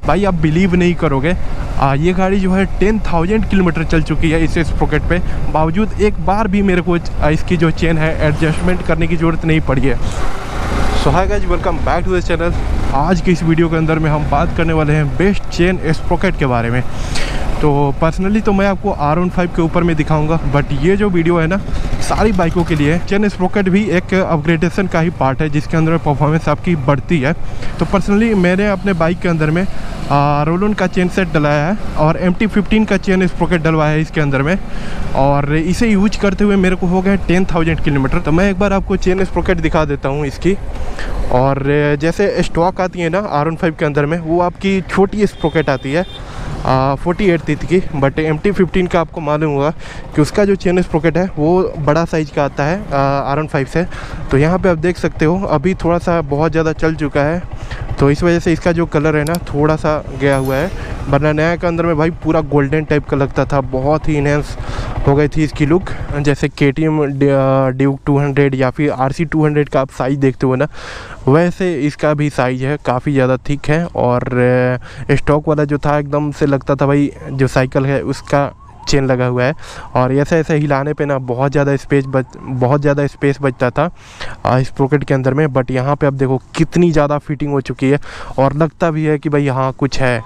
भाई आप बिलीव नहीं करोगे, ये गाड़ी जो है 10,000 किलोमीटर चल चुकी है इस स्प्रोकेट पे, बावजूद एक बार भी मेरे को इसकी जो चेन है एडजस्टमेंट करने की ज़रूरत नहीं पड़ी है। So hi guys, welcome back to the channel. आज की इस वीडियो के अंदर में हम बात करने वाले हैं बेस्ट चेन स्प्रोकेट के बारे में। तो पर्सनली तो मैं आपको R15 के ऊपर में दिखाऊंगा, बट ये जो वीडियो है ना सारी बाइकों के लिए। चेन स्प्रोकेट भी एक अपग्रेडेशन का ही पार्ट है जिसके अंदर परफॉर्मेंस आपकी बढ़ती है। तो पर्सनली मैंने अपने बाइक के अंदर में रोलन का चेन सेट डलाया है और MT15 का चेन स्प्रोकेट डलवाया है इसके अंदर में, और इसे यूज करते हुए मेरे को हो गए 10,000 किलोमीटर। तो मैं एक बार आपको चेन स्प्रोकेट दिखा देता हूँ इसकी। और जैसे स्टॉक आती है ना R15 के अंदर में, वो आपकी छोटी स्प्रोकेट आती है 48 तीथ की, बट MT15 का आपको मालूम होगा कि उसका जो चेन स्प्रोकेट है वो बड़ा साइज़ का आता है R15 से। तो यहाँ पे आप देख सकते हो अभी थोड़ा सा बहुत ज़्यादा चल चुका है, तो इस वजह से इसका जो कलर है ना थोड़ा सा गया हुआ है, वरना नया के अंदर में भाई पूरा गोल्डन टाइप का लगता था, बहुत ही इनहेंस हो गई थी इसकी लुक। जैसे KTM ड्यूक 200 या फिर RC 200 का आप साइज़ देखते हो ना, वैसे इसका भी साइज़ है, काफ़ी ज़्यादा थिक है। और स्टॉक वाला जो था एकदम से लगता था भाई जो साइकिल है उसका चेन लगा हुआ है, और ऐसे ऐसे हिलाने पे ना बहुत ज़्यादा स्पेस बचता था इस पॉकेट के अंदर में। बट यहाँ पे अब देखो कितनी ज़्यादा फिटिंग हो चुकी है, और लगता भी है कि भाई यहाँ कुछ है।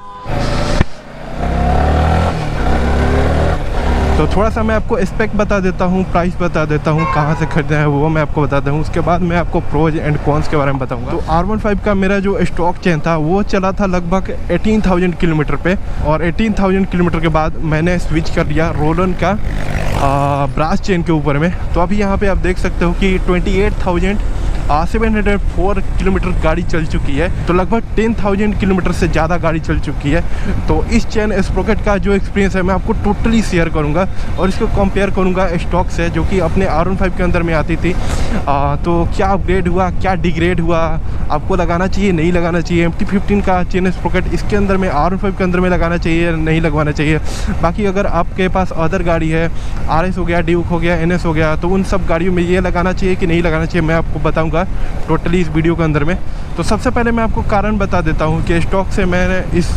तो थोड़ा सा मैं आपको स्पेक बता देता हूँ, प्राइस बता देता हूँ, कहाँ से खरीदना है वो मैं आपको बताता हूँ। उसके बाद मैं आपको प्रोज एंड कॉन्स के बारे में बताऊँगा। तो R15 का मेरा जो स्टॉक चेन था वो चला था लगभग 18,000 किलोमीटर पे, और 18,000 किलोमीटर के बाद मैंने स्विच कर लिया रोलन का ब्रास चेन के ऊपर में। तो अभी यहाँ पे आप देख सकते हो कि 28,704 किलोमीटर गाड़ी चल चुकी है, तो लगभग 10,000 किलोमीटर से ज़्यादा गाड़ी चल चुकी है। तो इस चेन स्प्रोकेट का जो एक्सपीरियंस है मैं आपको टोटली शेयर करूंगा, और इसको कंपेयर करूंगा स्टॉक से जो कि अपने R15 के अंदर में आती थी। तो क्या अपग्रेड हुआ, क्या डिग्रेड हुआ, आपको लगाना चाहिए नहीं लगाना चाहिए, MT15 का चेन स्प्रोकेट इसके अंदर में R15 के अंदर में लगाना चाहिए नहीं लगवाना चाहिए। बाकी अगर आपके पास अदर गाड़ी है, RS हो गया, ड्यूक हो गया, NS हो गया, तो उन सब गाड़ियों में ये लगाना चाहिए कि नहीं लगाना चाहिए मैं आपको बताऊँगा टोटली इस वीडियो के अंदर में। तो सबसे पहले मैं आपको कारण बता देता हूँ कि स्टॉक से मैंने इस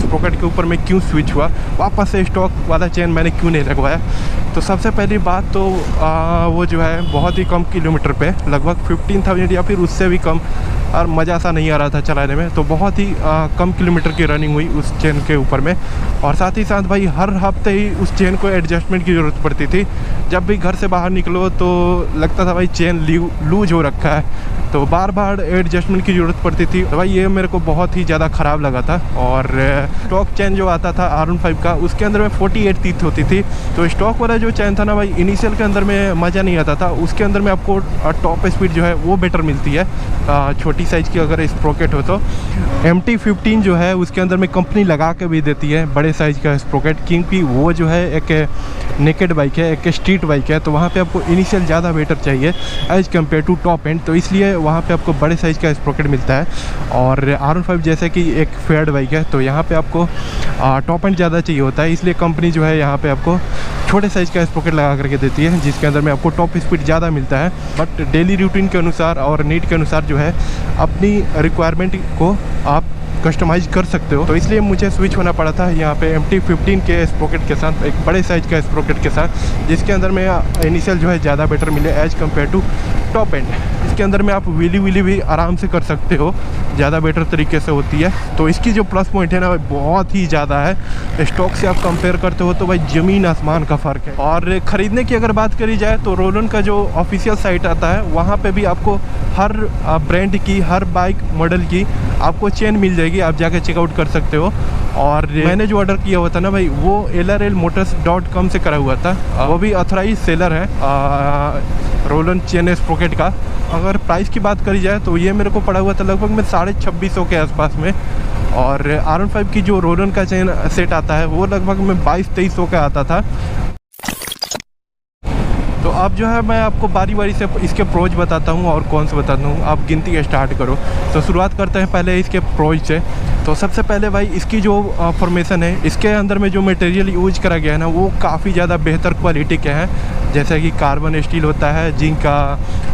पॉकेट के ऊपर में क्यों स्विच हुआ, वापस से स्टॉक वाला चेन मैंने क्यों नहीं लगवाया। तो सबसे पहली बात तो वो जो है बहुत ही कम किलोमीटर पे, लगभग 15,000 या फिर उससे भी कम, और मज़ा सा नहीं आ रहा था चलाने में। तो बहुत ही कम किलोमीटर की रनिंग हुई उस चेन के ऊपर में, और साथ ही साथ भाई हर हफ्ते ही उस चेन को एडजस्टमेंट की ज़रूरत पड़ती थी। जब भी घर से बाहर निकलो तो लगता था भाई चेन लूज हो रखा है, तो बार बार एडजस्टमेंट की ज़रूरत पड़ती थी। तो भाई ये मेरे को बहुत ही ज़्यादा ख़राब लगा था। और स्टॉक चेन जो आता था R15 का, उसके अंदर में 48 तीथ होती थी। तो स्टॉक वाला जो चेन था ना भाई, इनिशियल के अंदर में मज़ा नहीं आता था, उसके अंदर में आपको टॉप स्पीड जो है वो बेटर मिलती है छोटी साइज़ की अगर स्प्रोकेट हो तो। MT15 जो है उसके अंदर में कंपनी लगा के भी देती है बड़े साइज़ का स्प्रोकेट, क्योंकि वो जो है एक नेकेड बाइक है, एक स्ट्रीट बाइक है, तो वहाँ पे आपको इनिशियल ज़्यादा बेटर चाहिए as compare to top end, तो इसलिए वहाँ पे आपको बड़े साइज़ का स्प्रोकेट मिलता है। और R15 जैसे कि एक फेयर्ड बाइक है, तो यहाँ पे आपको टॉप एंड ज़्यादा चाहिए होता है, इसलिए कंपनी जो है यहाँ पे आपको छोटे साइज़ का स्प्रोकेट लगा करके देती है, जिसके अंदर में आपको टॉप स्पीड ज़्यादा मिलता है। बट डेली रूटीन के अनुसार और नीड के अनुसार जो है अपनी रिक्वायरमेंट को आप कस्टमाइज कर सकते हो। तो इसलिए मुझे स्विच होना पड़ा था यहाँ पे MT15 के स्प्रोकेट के साथ, एक बड़े साइज़ का स्प्रोकेट के साथ, जिसके अंदर में इनिशियल जो है ज़्यादा बेटर मिले as compare to top end. इसके अंदर में आप व्हीली भी आराम से कर सकते हो, ज़्यादा बेटर तरीके से होती है। तो इसकी जो प्लस पॉइंट है ना बहुत ही ज़्यादा है। स्टॉक से आप कंपेयर करते हो तो भाई ज़मीन आसमान का फ़र्क है। और ख़रीदने की अगर बात करी जाए तो रोलन का जो ऑफिशियल साइट आता है वहाँ पे भी आपको हर ब्रांड की, हर बाइक मॉडल की आपको चेन मिल जाएगी, आप जाके चेकआउट कर सकते हो। और मैंने जो ऑर्डर किया हुआ था ना भाई, वो LRLmotors.com से करा हुआ था, वो भी ऑथराइज सेलर है रोलन चेन स्प्रोकेट का। अगर प्राइस की बात करी जाए तो ये मेरे को पड़ा हुआ था लगभग में 2650 के आसपास में, और R15 की जो रोलन का चेन सेट आता है वो लगभग में 2200-2300 का आता था। तो अब जो है मैं आपको बारी बारी से इसके प्रोज बताता हूँ और कौन से बताता हूँ, आप गिनती स्टार्ट करो। तो शुरुआत करते हैं पहले इसके प्रोज से। तो सबसे पहले भाई इसकी जो फॉर्मेशन है, इसके अंदर में जो मटेरियल यूज करा गया है ना, वो काफ़ी ज़्यादा बेहतर क्वालिटी के हैं। जैसे कि कार्बन स्टील होता है, जिंक का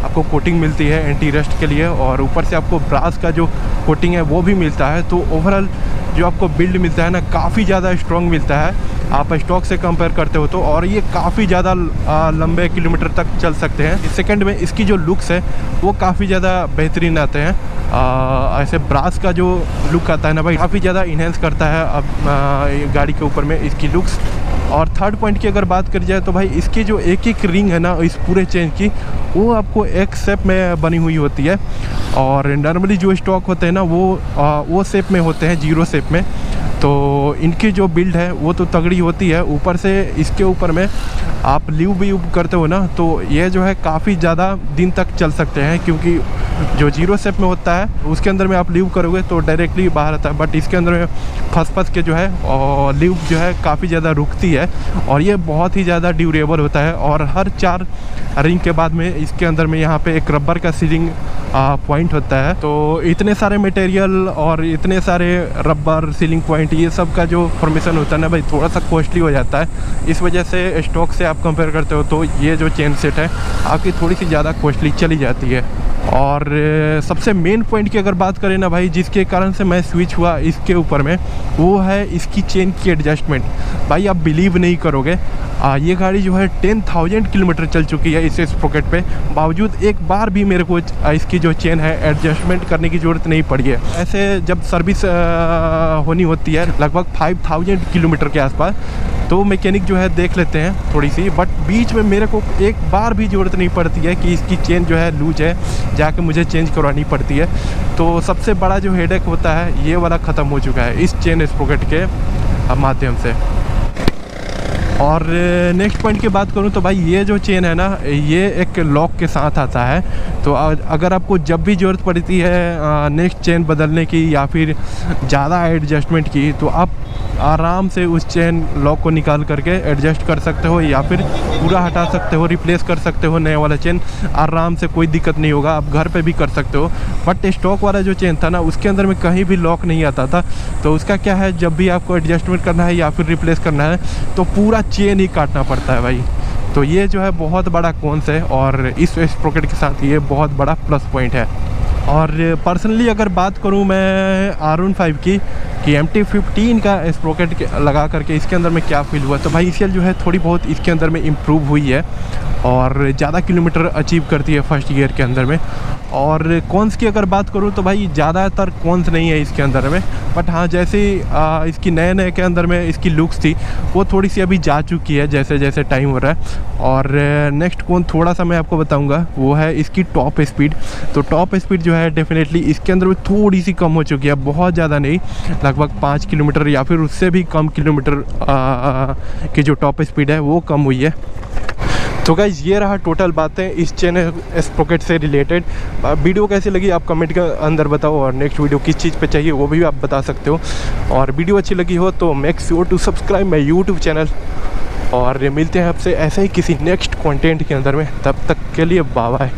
आपको कोटिंग मिलती है एंटी रस्ट के लिए, और ऊपर से आपको ब्रास का जो कोटिंग है वो भी मिलता है। तो ओवरऑल जो आपको बिल्ड मिलता है ना, काफ़ी ज़्यादा स्ट्रॉन्ग मिलता है आप स्टॉक से कंपेयर करते हो तो। और ये काफ़ी ज़्यादा लंबे किलोमीटर तक चल सकते हैं। सेकंड में इसकी जो लुक्स है वो काफ़ी ज़्यादा बेहतरीन आते हैं। ऐसे ब्रास का जो लुक आता है ना भाई, काफ़ी ज़्यादा इन्हेंस करता है अब गाड़ी के ऊपर में इसकी लुक्स। और थर्ड पॉइंट की अगर बात करी जाए तो भाई इसकी जो एक एक रिंग है ना इस पूरे चेन की, वो आपको एक शेप में बनी हुई होती है। और नॉर्मली जो स्टॉक होते हैं ना वो शेप में होते हैं, जीरो शेप में। तो इनकी जो बिल्ड है वो तो तगड़ी होती है। ऊपर से इसके ऊपर में आप लीव भी करते हो ना, तो ये जो है काफ़ी ज़्यादा दिन तक चल सकते हैं, क्योंकि जो जीरो शेप में होता है उसके अंदर में आप लीव करोगे तो डायरेक्टली बाहर आता है, बट इसके अंदर में फंस के जो है और लीव जो है काफ़ी ज़्यादा रुकती है। और ये बहुत ही ज़्यादा ड्यूरेबल होता है। और हर 4 रिंग के बाद में इसके अंदर में यहाँ पे एक रबर का सीलिंग पॉइंट होता है। तो इतने सारे मटेरियल और इतने सारे रबर सीलिंग पॉइंट, ये सब का जो फॉर्मेशन होता है ना भाई, थोड़ा सा कॉस्टली हो जाता है। इस वजह से स्टॉक से आप कंपेयर करते हो तो ये जो चेन सेट है आपकी थोड़ी सी ज़्यादा कॉस्टली चली जाती है। और सबसे मेन पॉइंट की अगर बात करें ना भाई, जिसके कारण से मैं स्विच हुआ इसके ऊपर में, वो है इसकी चेन की एडजस्टमेंट। भाई आप बिलीव नहीं करोगे, ये गाड़ी जो है 10,000 किलोमीटर चल चुकी है इस स्प्रॉकेट पे, बावजूद एक बार भी मेरे को इसकी जो चेन है एडजस्टमेंट करने की ज़रूरत नहीं पड़ी है। ऐसे जब सर्विस होनी होती है लगभग 5,000 किलोमीटर के आसपास, तो मैकेनिक जो है देख लेते हैं थोड़ी सी, बट बीच में मेरे को एक बार भी ज़रूरत नहीं पड़ती है कि इसकी चेन जो है लूज है, जाके मुझे चेंज करवानी पड़ती है। तो सबसे बड़ा जो हेडेक होता है ये वाला ख़त्म हो चुका है इस चेन स्प्रॉकेट के माध्यम से। और नेक्स्ट पॉइंट की बात करूं तो भाई ये जो चेन है ना, ये एक लॉक के साथ आता है। तो अगर आपको जब भी ज़रूरत पड़ती है नेक्स्ट चेन बदलने की या फिर ज़्यादा एडजस्टमेंट की, तो आप आराम से उस चेन लॉक को निकाल करके एडजस्ट कर सकते हो, या फिर पूरा हटा सकते हो, रिप्लेस कर सकते हो नया वाला चेन आराम से, कोई दिक्कत नहीं होगा। आप घर पे भी कर सकते हो। बट स्टॉक वाला जो चेन था ना, उसके अंदर में कहीं भी लॉक नहीं आता था। तो उसका क्या है, जब भी आपको एडजस्टमेंट करना है या फिर रिप्लेस करना है तो पूरा चेन ही काटना पड़ता है भाई। तो ये जो है बहुत बड़ा कॉन्स है, और इस स्प्रॉकेट के साथ ये बहुत बड़ा प्लस पॉइंट है। और पर्सनली अगर बात करूं मैं R15 की, कि MT-15 का स्प्रॉकेट लगा करके इसके अंदर में क्या फील हुआ, तो भाई इसके जो है थोड़ी बहुत इसके अंदर में इम्प्रूव हुई है और ज़्यादा किलोमीटर अचीव करती है फर्स्ट गियर के अंदर में। और कॉन्स की अगर बात करूं तो भाई ज़्यादातर कॉन्स नहीं है इसके अंदर में, बट हाँ जैसे इसकी नए के अंदर में इसकी लुक्स थी वो थोड़ी सी अभी जा चुकी है जैसे जैसे टाइम हो रहा है। और नेक्स्ट कौन थोड़ा सा मैं आपको बताऊंगा वो है इसकी टॉप स्पीड। तो टॉप स्पीड जो है डेफिनेटली इसके अंदर में थोड़ी सी कम हो चुकी है, बहुत ज़्यादा नहीं, लगभग 5 किलोमीटर या फिर उससे भी कम किलोमीटर की जो टॉप स्पीड है वो कम हुई है। तो गाइस ये रहा टोटल बातें इस चेन स्प्रॉकेट से रिलेटेड। वीडियो कैसी लगी आप कमेंट के अंदर बताओ, और नेक्स्ट वीडियो किस चीज़ पे चाहिए वो भी आप बता सकते हो। और वीडियो अच्छी लगी हो तो make sure to subscribe my YouTube channel, और मिलते हैं आपसे ऐसे ही किसी नेक्स्ट कंटेंट के अंदर में। तब तक के लिए बाय बाय।